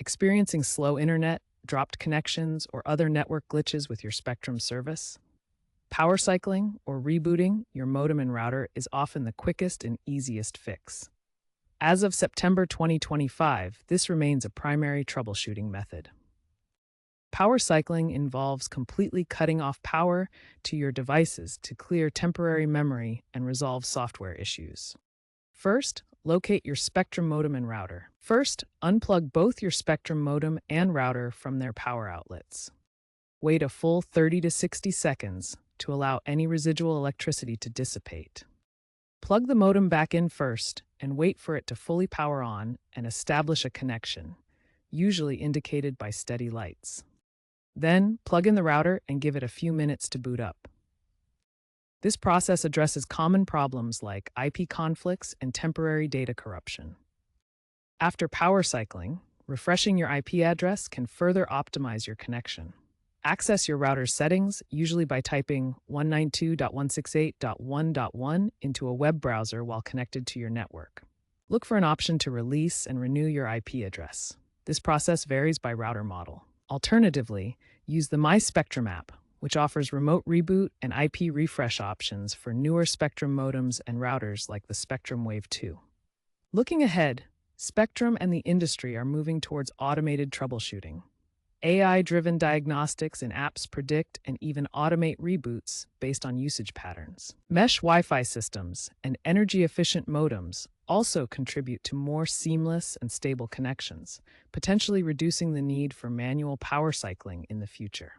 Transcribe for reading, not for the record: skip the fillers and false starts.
Experiencing slow internet, dropped connections, or other network glitches with your Spectrum service? Power cycling or rebooting your modem and router is often the quickest and easiest fix. As of September 2025, this remains a primary troubleshooting method. Power cycling involves completely cutting off power to your devices to clear temporary memory and resolve software issues. First, locate your Spectrum modem and router. First, unplug both your Spectrum modem and router from their power outlets. Wait a full 30 to 60 seconds to allow any residual electricity to dissipate. Plug the modem back in first and wait for it to fully power on and establish a connection, usually indicated by steady lights. Then, plug in the router and give it a few minutes to boot up. This process addresses common problems like IP conflicts and temporary data corruption. After power cycling, refreshing your IP address can further optimize your connection. Access your router's settings, usually by typing 192.168.1.1 into a web browser while connected to your network. Look for an option to release and renew your IP address. This process varies by router model. Alternatively, use the My Spectrum app, which offers remote reboot and IP refresh options for newer Spectrum modems and routers like the Spectrum Wave 2. Looking ahead, Spectrum and the industry are moving towards automated troubleshooting. AI-driven diagnostics and apps predict and even automate reboots based on usage patterns. Mesh Wi-Fi systems and energy-efficient modems also contribute to more seamless and stable connections, potentially reducing the need for manual power cycling in the future.